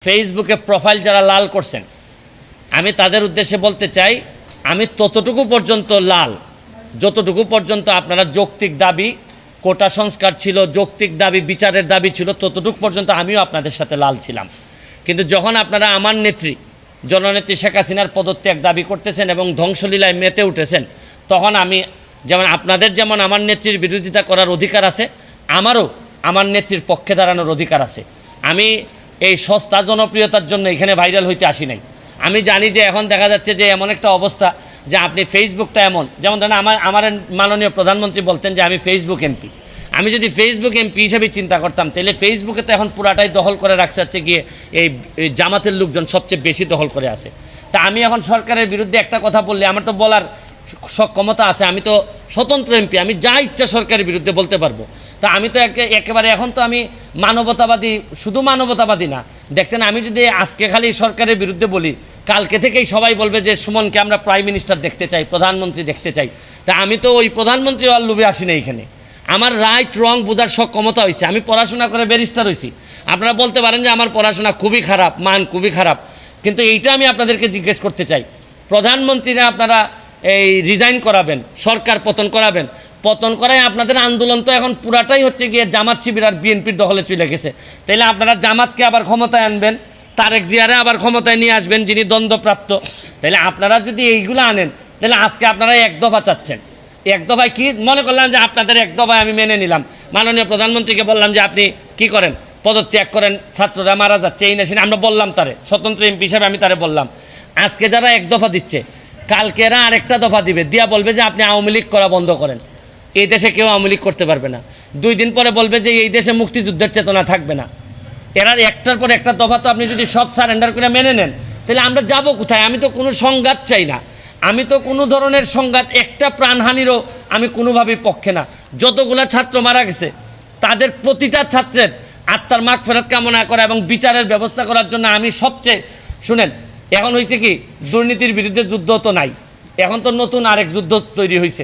ফেসবুকে প্রোফাইল যারা লাল করছেন, আমি তাদের উদ্দেশ্যে বলতে চাই, আমি ততটুকু পর্যন্ত লাল যতটুকু পর্যন্ত আপনারা যৌক্তিক দাবি, কোটা সংস্কার ছিল, যৌক্তিক দাবি, বিচারের দাবি ছিল, ততটুকু পর্যন্ত আমিও আপনাদের সাথে লাল ছিলাম। কিন্তু যখন আপনারা আমার নেত্রী জননেত্রী শেখ হাসিনার পদত্যাগ দাবি করতেছেন এবং ধ্বংসলীলায় মেতে উঠেছেন, তখন আমি যেমন আপনাদের যেমন আমার নেত্রীর বিরোধিতা করার অধিকার আছে, আমারও আমার নেত্রীর পক্ষে দাঁড়ানোর অধিকার আছে। আমি এই সস্তা জনপ্রিয়তার জন্য এখানে ভাইরাল হইতে আসি নাই। আমি জানি যে এখন দেখা যাচ্ছে যে এমন একটা অবস্থা যে আপনি ফেসবুকটা এমন, যেমন ধরেন আমার মাননীয় প্রধানমন্ত্রী বলতেন যে আমি ফেসবুক এমপি। আমি যদি ফেসবুক এমপি হিসেবে চিন্তা করতাম, তাহলে ফেসবুকে তো এখন পুরাটাই দখল করে রাখছে হচ্ছে গিয়ে এই জামাতের লোকজন সবচেয়ে বেশি দখল করে আছে। তা আমি এখন সরকারের বিরুদ্ধে একটা কথা বললে আমার তো বলার ক্ষমতা আছে, আমি তো স্বতন্ত্র এমপি, আমি যা ইচ্ছা সরকারের বিরুদ্ধে বলতে পারবো। তা আমি তো একেবারে এখন তো আমি মানবতাবাদী, শুধু মানবতাবাদী না, দেখতেন আমি যদি আজকে খালি সরকারের বিরুদ্ধে বলি, কালকে থেকেই সবাই বলবে যে সুমনকে আমরা প্রাইম মিনিস্টার দেখতে চাই, প্রধানমন্ত্রী দেখতে চাই। তা আমি তো ওই প্রধানমন্ত্রী আর লোভে আসি না। এইখানে আমার রাইট রং বোঝার ক্ষমতা হয়েছে। আমি পড়াশোনা করে ব্যারিস্টার হয়েছি। আপনারা বলতে পারেন যে আমার পড়াশোনা খুবই খারাপ, মান খুবই খারাপ, কিন্তু এইটা আমি আপনাদেরকে জিজ্ঞেস করতে চাই, প্রধানমন্ত্রীরা আপনারা এই রিজাইন করাবেন, সরকার পতন করাবেন, পতন করায় আপনাদের আন্দোলন তো এখন পুরাটাই হচ্ছে গিয়ে জামাত শিবির আর বিএনপির দখলে চলে গেছে। তাইলে আপনারা জামাতকে আবার ক্ষমতায় আনবেন, তারেক জিয়ারে আবার ক্ষমতায় নিয়ে আসবেন যিনি দ্বন্দ্বপ্রাপ্ত। তাইলে আপনারা যদি এইগুলো আনেন, তাহলে আজকে আপনারা এক দফা চাচ্ছেন। এক দফায় কি মনে করলাম যে আপনাদের এক দফায় আমি মেনে নিলাম, মাননীয় প্রধানমন্ত্রীকে বললাম যে আপনি কি করেন, পদত্যাগ করেন, ছাত্ররা মারা যাচ্ছে এই না, আমরা বললাম তারে, স্বতন্ত্র এমপি হিসাবে আমি তারে বললাম। আজকে যারা এক দফা দিচ্ছে, কালকে এরা আরেকটা দফা দিবে, দিয়া বলবে যে আপনি আওয়ামী লীগ করা বন্ধ করেন, এই দেশে কেউ আওয়ামী লীগ করতে পারবে না। 2 দিন পরে বলবে যে এই দেশে মুক্তিযুদ্ধের চেতনা থাকবে না। এরা একটার পর একটা দফা তো আপনি যদি সব সারেন্ডার করে মেনে নেন, তাহলে আমরা যাব কোথায়? আমি তো কোনো সংঘাত চাই না, আমি তো কোনো ধরনের সংঘাত, একটা প্রাণহানিরও আমি কোনোভাবেই পক্ষে না। যতগুলা ছাত্র মারা গেছে তাদের প্রতিটা ছাত্রের আত্মার মাগফিরাত কামনা করা এবং বিচারের ব্যবস্থা করার জন্য আমি সবচেয়ে, শুনেন, এখন হয়েছে কি, দুর্নীতির বিরুদ্ধে যুদ্ধ তো নাই, এখন তো নতুন আরেক যুদ্ধ তৈরি হয়েছে।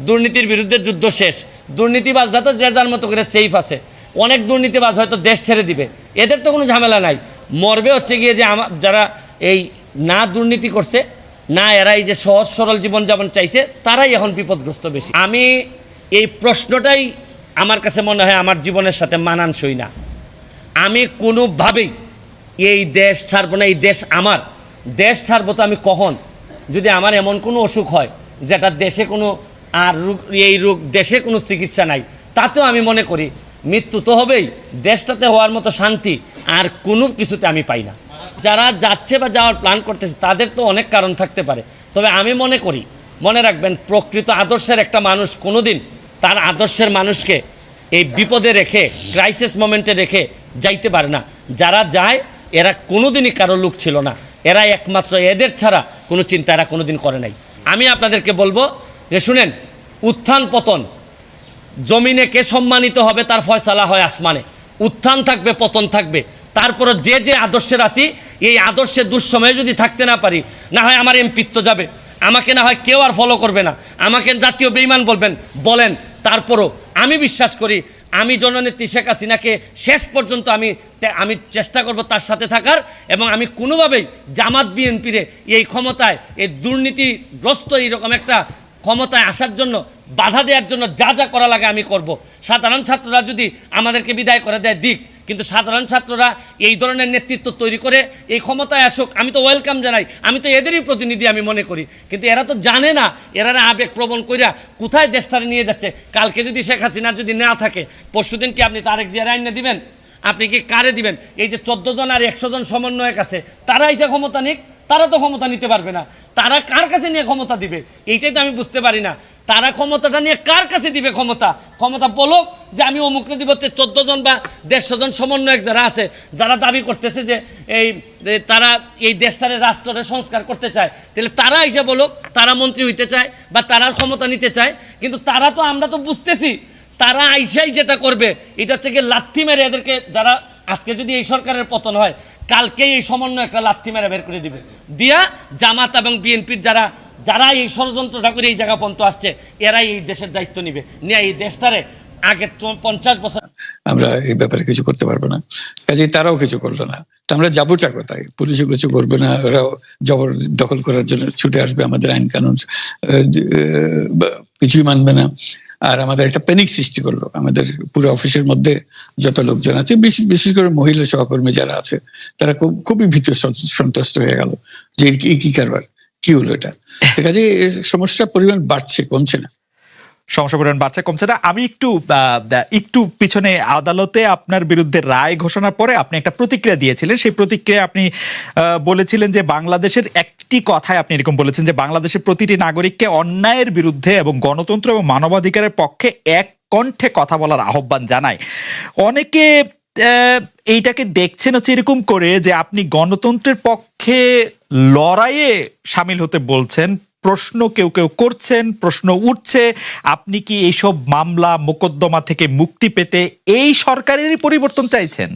দুর্নীতির বিরুদ্ধে যুদ্ধ শেষ, দুর্নীতিবাজরা তো যে যার মতো করে সেফ আছে। অনেক দুর্নীতিবাজ হয়তো দেশ ছেড়ে দিবে, এদের তো কোনো ঝামেলা নাই। মরবে হচ্ছে গিয়ে যে যারা এই না দুর্নীতি করছে, না এরা এই যে সহজ সরল জীবনযাপন চাইছে, তারাই এখন বিপদগ্রস্ত বেশি। আমি এই প্রশ্নটাই আমার কাছে মনে হয় আমার জীবনের সাথে মানানসই না। আমি কোনোভাবেই এই দেশ ছাড়বো না, এই দেশ আমার। দেশ ছাড়বো তো আমি কখন, যদি আমার এমন কোনো অসুখ হয় যেটা দেশে কোনো আর এই রোগ দেশে কোনো চিকিৎসা নাই, তাতেও আমি মনে করি মৃত্যু তো হবেই, দেশটাতে হওয়ার মতো শান্তি আর কোনো কিছুতে আমি পাই না। যারা যাচ্ছে বা যাওয়ার প্ল্যান করতেছে তাদের তো অনেক কারণ থাকতে পারে, তবে আমি মনে করি, মনে রাখবেন, প্রকৃত আদর্শের একটা মানুষ কোনোদিন তার আদর্শের মানুষকে এই বিপদে রেখে, ক্রাইসিস মোমেন্টে রেখে যাইতে পারে না। যারা যায় এরা কোনোদিনই কারো লোক ছিল না, এরা একমাত্র এদের ছাড়া কোনো চিন্তা এরা কোনোদিন করে নাই। আমি আপনাদেরকে বলবো যে শুনেন, উত্থান পতন, জমিনে কে সম্মানিত হবে তার ফয়সালা হয় আসমানে। উত্থান থাকবে, পতন থাকবে, তারপরে যে যে আদর্শের আছি, এই আদর্শের দুঃসময়ে যদি থাকতে না পারি, না হয় আমার এমপিত্ব যাবে, আমাকে না হয় কেউ আর ফলো করবে না, আমাকে জাতীয় বেঈমান বলেন, তারপরও আমি বিশ্বাস করি আমি জননেত্রী শেখ হাসিনাকে শেষ পর্যন্ত আমি চেষ্টা করব তার সাথে থাকার, এবং আমি কোনোভাবেই জামাত বিএনপিরে এই ক্ষমতায়, এই দুর্নীতিগ্রস্ত এইরকম একটা ক্ষমতায় আসার জন্য, বাধা দেওয়ার জন্য যা যা করা লাগে আমি করব। সাধারণ ছাত্ররা যদি আমাদেরকে বিদায় করে দেয় দিক, কিন্তু সাধারণ ছাত্ররা এই ধরনের নেতৃত্ব তৈরি করে এই ক্ষমতায় আসুক, আমি তো ওয়েলকাম জানাই, আমি তো এদেরই প্রতিনিধি আমি মনে করি। কিন্তু এরা তো জানে না, এরা আবেগ প্রবণ কইরা কোথায় দেশটারে নিয়ে যাচ্ছে। কালকে যদি শেখ হাসিনা যদি না থাকে, পরশুদিন কি আপনি তারেক জিয়ার আইনে দিবেন? আপনি কি কারে দিবেন? এই যে 14 জন আর 100 জন সমন্বয়ক আছে, তারা এসে ক্ষমতা নিক, তারা তো ক্ষমতা নিতে পারবে না। তারা কার কাছে নিয়ে ক্ষমতা দিবে এইটাই তো আমি বুঝতে পারি না। তারা ক্ষমতাটা নিয়ে কার কাছে দিবে? ক্ষমতা বলুক যে আমি অমুকরে দিব। 14 জন বা 150 জন সমন্বয়ক যারা আছে, যারা দাবি করতেছে যে তারা এই দেশটারে রাষ্ট্রের সংস্কার করতে চায়, তাহলে তারা এসে বলুক তারা মন্ত্রী হইতে চায় বা তারা ক্ষমতা নিতে চায়। কিন্তু তারা তো, আমরা তো বুঝতেছি তারা আইসাই যেটা করবে এটা হচ্ছে কি লাথি মেরে এদেরকে, যারা আজকে যদি এই সরকারের পতন হয়, কালকেই এই সমন্বয় একটা লাথি মেরে বের করে দিবে, দিয়া জামাত এবং বিএনপির যারা এই ষড়যন্ত্রটা করে এই জায়গা পর্যন্ত আসছে, এরাই এই দেশের দায়িত্ব নিবে, নিয়ে এই দেশটারে আগের 50 বছর আমরা এই ব্যাপারে কিছু করতে পারবো না, কাজেই তারাও কিছু করলো না। তা আমরা যাবোটা কোথায়? পুলিশও কিছু করবে না, ওরাও জবরদখল করার জন্য ছুটে আসবে, আমাদের আইন কানুন কিছুই মানবে না। আর আমাদের একটা প্যানিক সৃষ্টি করলো আমাদের পুরো অফিসের মধ্যে যত লোকজন আছে, বিশেষ করে মহিলা সহকর্মী যারা আছে, তারা খুবই ভীত সন্ত্রস্ত হয়ে গেল যে কি কারবার, কি হলো এটা। কাজে সমস্যার পরিমাণ বাড়ছে, কমছে না। সমস্যা পরিমাণ বাড়ছে, কমছে না। আমি একটু পিছনে আদালতে আপনার বিরুদ্ধে রায় ঘোষণার পরে আপনি একটা প্রতিক্রিয়া দিয়েছিলেন। সেই প্রতিক্রিয়া আপনি বলেছিলেন যে বাংলাদেশের একটি কথায় আপনি এরকম বলেছেন যে বাংলাদেশের প্রতিটি নাগরিককে অন্যায়ের বিরুদ্ধে এবং গণতন্ত্র এবং মানবাধিকারের পক্ষে এক কণ্ঠে কথা বলার আহ্বান জানায়। অনেকে এইটাকে দেখছেন হচ্ছে এরকম করে যে আপনি গণতন্ত্রের পক্ষে লড়াইয়ে সামিল হতে বলছেন। প্রশ্ন কেউ কেউ করছেন, প্রশ্ন উঠছে, আপনি কি এইসব মামলা মোকদ্দমা থেকে মুক্তি পেতে এই সরকারেরই পরিবর্তন চাইছেন?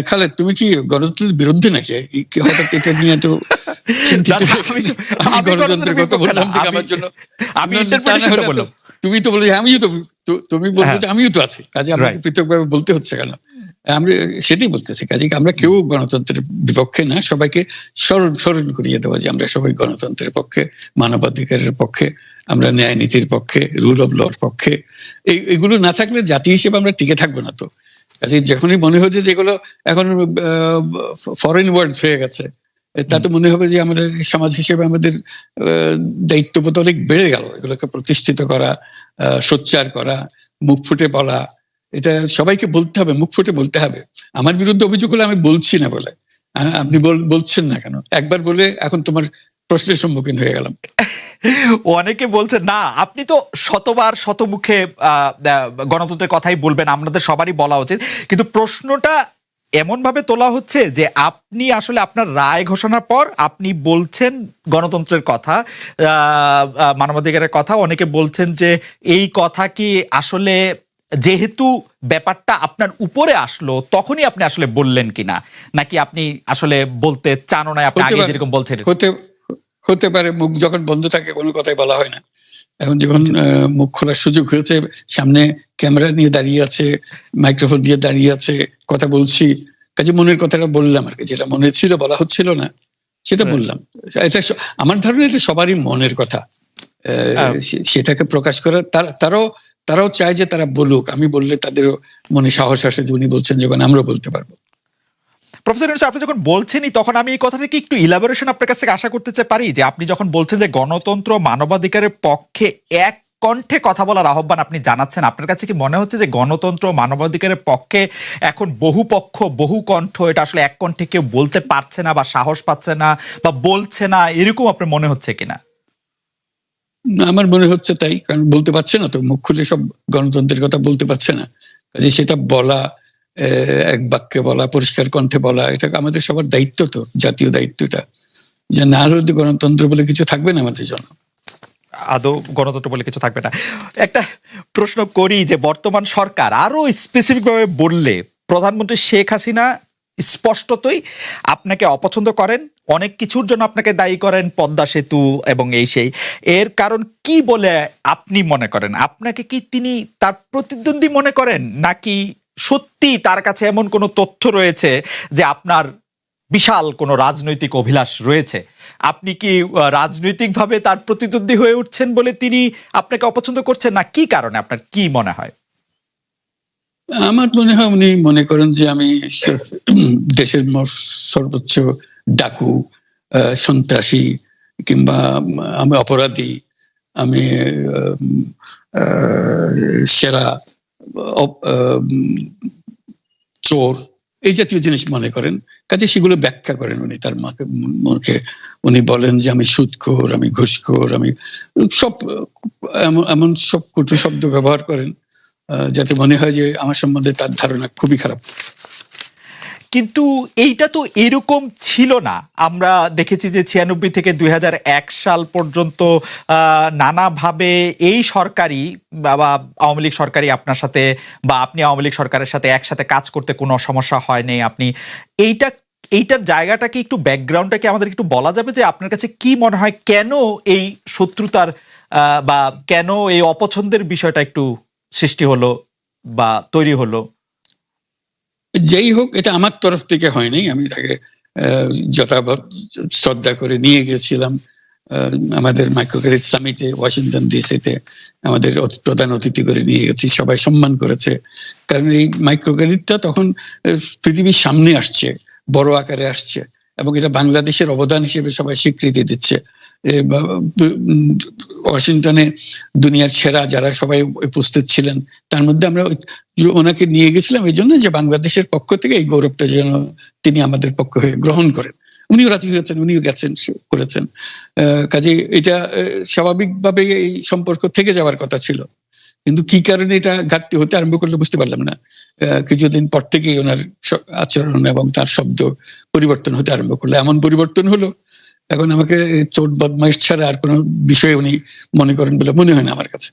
খালেদ, তুমি কি গণতন্ত্রের বিরুদ্ধে নাকি? হঠাৎ এটা নিয়ে তো চিন্তিত? আমি গণতন্ত্রের কথা বললাম ঠিক আমার জন্য, তুমি তো বলে আমিও তো, তুমি বলতে আমিও তো আছি, কাজে আমাকে পৃথকভাবে বলতে হচ্ছে কেন? আমরা সেটাই বলতেছি, কাজে আমরা কেউ গণতন্ত্রের বিপক্ষে না, সবাইকে স্মরণ করিয়ে দেওয়া যে আমরা সবাই গণতন্ত্রের পক্ষে, মানবাধিকারের পক্ষে, আমরা ন্যায় নীতির পক্ষে, রুল অফ লর পক্ষে। এইগুলো না থাকলে জাতি হিসেবে আমরা টিকে থাকবো না। তো কাজে যখনই মনে হচ্ছে যেগুলো এখন ফরেন ওয়ার্ডস হয়ে গেছে, তাতে মনে হবে যে আমাদের সমাজ হিসেবে আমাদের দায়িত্ববোধ অনেক বেড়ে গেল। এগুলোকে প্রতিষ্ঠিত করা, সোচ্চার করা, মুখ ফুটে বলা, এটা সবাইকে বলতে হবে, মুখ ফুটে বলতে হবে। আমার বিরুদ্ধে অভিযোগ হলে আমি বলছি না বলে, আপনি বলছেন না কেন? একবার বলে এখন তোমার প্রশ্নের সম্মুখীন হয়ে গেলাম। অনেকে বলছেন না, আপনি তো শতবার শতমুখে গণতন্ত্রের কথাই বলবেন, আমাদের সবারই বলা উচিত, কিন্তু প্রশ্নটা এমন ভাবে তোলা হচ্ছে যে আপনি আসলে আপনার রায় ঘোষণার পর আপনি বলছেন গণতন্ত্রের কথা, মানবাধিকারের কথা। অনেকে বলছেন যে এই কথা কি আসলে যেহেতু ব্যাপারটা আপনার উপরে আসলো তখনই আপনি আসলে বললেন কিনা, নাকি আপনি আসলে বলতে চান না, আপনি আগে যেরকম বলছেন? হতে পারে, মুখ যখন বন্ধ থাকে কোনো কথাই বলা হয় না। এখন যখন মুখ খোলার সুযোগ হয়েছে, সামনে ক্যামেরা নিয়ে দাঁড়িয়ে আছে, মাইক্রোফোন দিয়ে দাঁড়িয়ে আছে, কথা বলছি, কাজে মনের কথাটা বললাম আর কি, যেটা মনে ছিল বলা হচ্ছিল না সেটা বললাম। এটা আমার ধারণা এটা সবারই মনের কথা, সেটাকে প্রকাশ করা। তারাও চায় যে তারা বলুক, আমি বললে তাদেরও মনে সাহস আসে যে উনি বলছেন যখন আমরাও বলতে পারবো। প্রফেসর ইউনূস, আপনি যখন বলছেনই তখন আমি এই কথাটাকে একটু ইলাবোরেশন আপনার কাছ থেকে আশা করতে পারি, যে আপনি যখন বলছেন যে গণতন্ত্র মানবাধিকারের পক্ষে এক কণ্ঠে কথা বলার আহ্বান আপনি জানাচ্ছেন, আপনার কাছে কি মনে হচ্ছে যে গণতন্ত্র মানবাধিকারের পক্ষে এখন বহু পক্ষ বহু কণ্ঠ, এটা আসলে এক কণ্ঠে কেউ বলতে পারছে না বা সাহস পাচ্ছে না বা বলছে না, এরকম আপনার মনে হচ্ছে কিনা? আমার মনে হচ্ছে তাই, কারণ বলতে পারছে না তো, মুখ খুলে সব গণতন্ত্রের কথা বলতে পারছে না, কাজে সেটা বলা, এক বাক্যে বলা, পরিষ্কার কণ্ঠে বলা, এটা আমাদের সবার দায়িত্ব, তো জাতীয় দায়িত্ব এটা, যে না হলে গণতন্ত্র বলে কিছু থাকবে না আমাদের জন্য, আদৌ গণতন্ত্র বলে কিছু থাকবে না। একটা প্রশ্ন করি যে বর্তমান সরকার আরো স্পেসিফিক ভাবে বললে, প্রধানমন্ত্রী শেখ হাসিনা স্পষ্টতই আপনাকে অপছন্দ করেন, অনেক কিছুর জন্য আপনাকে দায়ী করেন, পদ্মা সেতু এবং এই সেই। এর কারণ কি বলে আপনি মনে করেন? আপনাকে কি তিনি তার প্রতিদ্বন্দ্বী মনে করেন, নাকি সত্যি তার কাছে এমন কোনো তথ্য রয়েছে যে আপনার বিশাল কোনো রাজনৈতিক অভিলাষ রয়েছে, আপনি কি রাজনৈতিকভাবে তার প্রতিদ্বন্দ্বী হয়ে উঠছেন বলে তিনি আপনাকে অপছন্দ করছেন, না কি কারণে, আপনার কি মনে হয়? আমার মনে হয় উনি মনে করেন যে আমি দেশের সর্বোচ্চ ডাকু, সন্ত্রাসী, কিংবা আমি অপরাধী, আমি সেরা চোর, এই জাতীয় জিনিস মনে করেন। কাজে সেগুলো ব্যাখ্যা করেন উনি তার মুখে। উনি বলেন যে আমি সুদখোর, আমি ঘুষখোর, আমি সব এমন সব কটু শব্দ ব্যবহার করেন, যাতে মনে হয় যে আমার সম্বন্ধে তার ধারণা খুবই খারাপ। কিন্তু এইটা তো এরকম ছিল না। আমরা দেখেছি যে 96 থেকে 2001 সাল পর্যন্ত নানাভাবে এই সরকারি বা আওয়ামী লীগ সরকারি আপনার সাথে, বা আপনি আওয়ামী লীগ সরকারের সাথে একসাথে কাজ করতে কোনো সমস্যা হয়নি। আপনি এইটার জায়গাটাকে একটু, ব্যাকগ্রাউন্ডটাকে আমাদের একটু বলা যাবে যে আপনার কাছে কি মনে হয় কেন এই শত্রুতার বা কেন এই অপছন্দের বিষয়টা একটু সৃষ্টি হলো বা তৈরি হলো? যেই হোক, এটা আমার তরফ থেকে হয়নি, আমি তাকে যথাযথ শ্রদ্ধা করে নিয়ে গেছিলাম আমাদের মাইক্রোক্রেডিট সামিটে ওয়াশিংটন ডিসিতে। আমাদের প্রধান অতিথি করে নিয়ে গেছি, সবাই সম্মান করেছে, কারণ এই মাইক্রোক্রেডিটটা তখন পৃথিবীর সামনে আসছে, বড় আকারে আসছে, এবং এটা বাংলাদেশের অবদান হিসেবে সবাই স্বীকৃতি দিচ্ছে। ওয়াশিংটনে দুনিয়ার সেরা যারা সবাই উপস্থিত ছিলেন, তার মধ্যে আমরা ওনাকে নিয়ে গেছিলাম এই জন্য যে বাংলাদেশের পক্ষ থেকে এই গৌরবটা যেন তিনি আমাদের পক্ষ হয়ে গ্রহণ করেন। উনিও রাজি হয়েছেন, উনিও গেছেন, করেছেন। কাজে এটা স্বাভাবিকভাবে এই সম্পর্ক থেকে যাওয়ার কথা ছিল, কিন্তু কি কারণে এটা ঘাটতি হতে আরম্ভ করলো বুঝতে পারলাম না। কিছুদিন পর থেকেই ওনার আচরণ এবং তার শব্দ পরিবর্তন হতে আরম্ভ করলো। এমন পরিবর্তন হলো, এখন আমাকে চোট বদমাইশ ছাড়া আর কোনো বিষয় উনি মনে করেন বলে মনে হয় না আমার কাছে।